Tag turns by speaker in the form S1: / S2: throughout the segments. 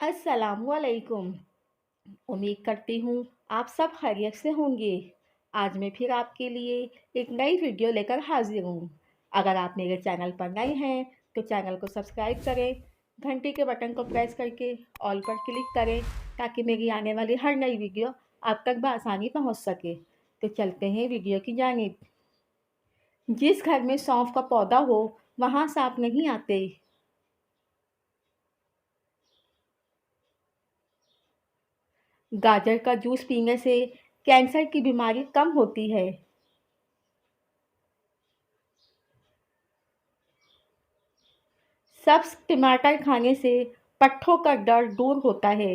S1: अस्सलामुअलैकुम। उम्मीद करती हूँ आप सब खैरियत से होंगे। आज मैं फिर आपके लिए एक नई वीडियो लेकर हाजिर हूँ। अगर आप मेरे चैनल पर नए हैं तो चैनल को सब्सक्राइब करें, घंटी के बटन को प्रेस करके ऑल पर क्लिक करें ताकि मेरी आने वाली हर नई वीडियो आप तक बआसानी पहुँच सके। तो चलते हैं वीडियो की जानिब। जिस घर में सौंफ का पौधा हो वहाँ सांप नहीं आते। गाजर का जूस पीने से कैंसर की बीमारी कम होती है। सब्ज टमाटर खाने से पट्ठों का दर्द दूर होता है।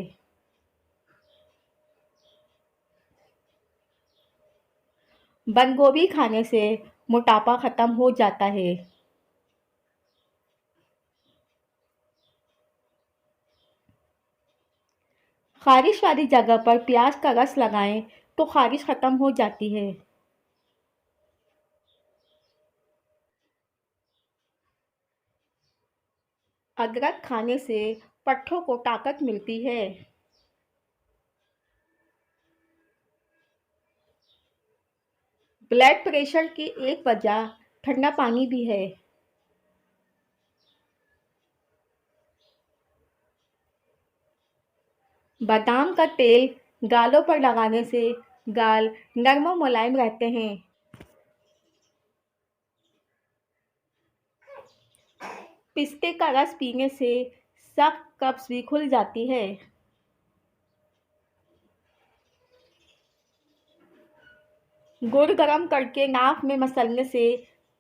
S1: बंद गोभी खाने से मोटापा खत्म हो जाता है। खारिश वाली जगह पर प्याज का रस लगाएं तो खारिश खत्म हो जाती है। अदरक खाने से पट्ठों को ताकत मिलती है। ब्लड प्रेशर की एक वजह ठंडा पानी भी है। बादाम का तेल गालों पर लगाने से गाल नरम और मुलायम रहते हैं। पिस्ते का रस पीने से सख्त कब्ज भी खुल जाती है। गुड़ गरम करके नाक में मसलने से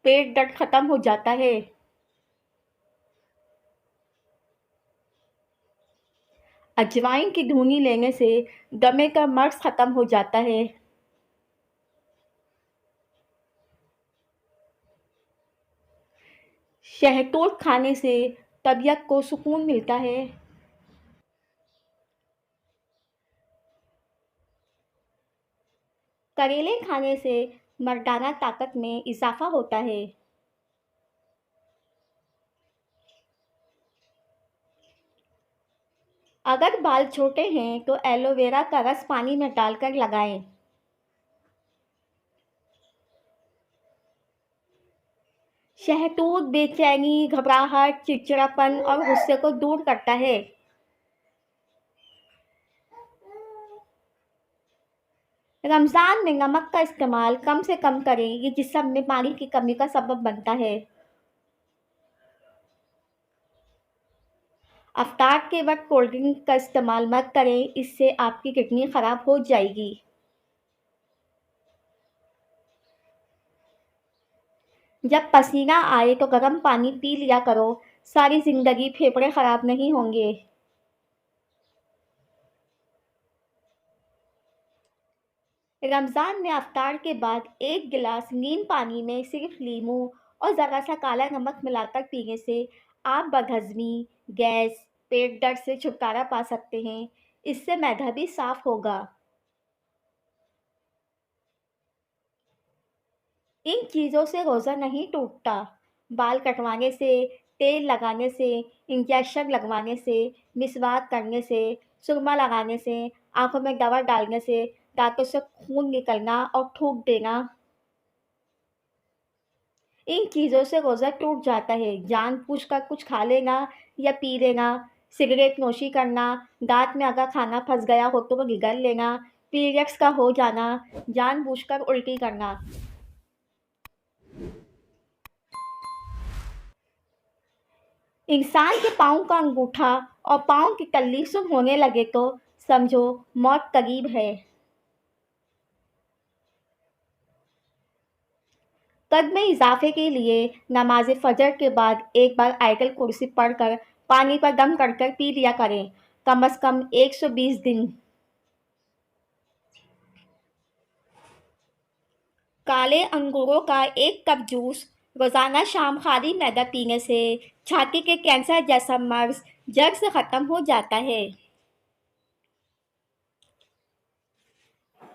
S1: पेट दर्द खत्म हो जाता है। अजवाइन की धुनी लेने से दमे का मर्ज खत्म हो जाता है। शहतूत खाने से तबीयत को सुकून मिलता है। करेले खाने से मर्दाना ताकत में इजाफा होता है। अगर बाल छोटे हैं तो एलोवेरा का रस पानी में डालकर लगाएं। शहतूत बेचैनी, घबराहट, चिड़चिड़ापन और गुस्से को दूर करता है। रमज़ान में नमक का इस्तेमाल कम से कम करें, ये जिस्म में पानी की कमी का सबब बनता है। अफ्तार के वक्त कोल्ड ड्रिंक का इस्तेमाल मत करें, इससे आपकी किडनी ख़राब हो जाएगी। जब पसीना आए तो गर्म पानी पी लिया करो, सारी ज़िंदगी फेफड़े ख़राब नहीं होंगे। रमज़ान में अफ्तार के बाद एक गिलास नीम पानी में सिर्फ लीमू और ज़रा सा काला नमक मिलाकर पीने से आप बदहज़मी, गैस, पेट दर्द से छुटकारा पा सकते हैं। इससे मैदा भी साफ़ होगा। इन चीज़ों से रोज़ा नहीं टूटता। बाल कटवाने से, तेल लगाने से, इंजेक्शन लगवाने से, मिसवाक करने से, सुरमा लगाने से, आँखों में दवा डालने से, दाँतों से खून निकलना और थूक देना, इन चीज़ों से रोज़ा टूट जाता है। जानबूझकर कुछ खा लेना या पी लेना, सिगरेट नोशी करना, दाँत में अगर खाना फँस गया हो तो वो निगल लेना, पीरियड्स का हो जाना, जानबूझकर उल्टी करना। इंसान के पाँव का अंगूठा और पाँव की तल्ली सुन्न होने लगे तो समझो मौत करीब है। कद में इजाफे के लिए नमाज फजर के बाद एक बार आयतल कुर्सी पढ़कर पानी पर दम कर पी लिया करें, कम से कम 120 दिन। काले अंगूरों का एक कप जूस रोज़ाना शाम खाली मैदा पीने से छाती के कैंसर जैसा मर्ज जड़ से ख़त्म हो जाता है।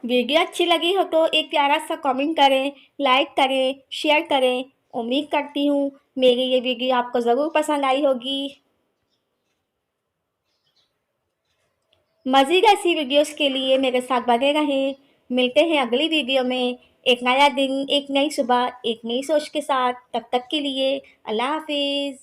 S1: वीडियो अच्छी लगी हो तो एक प्यारा सा कमेंट करें, लाइक करें, शेयर करें। उम्मीद करती हूँ मेरी ये वीडियो आपको ज़रूर पसंद आई होगी। मज़ीद ऐसी वीडियोस के लिए मेरे साथ बने रहें। मिलते हैं अगली वीडियो में। एक नया दिन, एक नई सुबह, एक नई सोच के साथ। तब तक के लिए अल्लाह हाफ़िज़।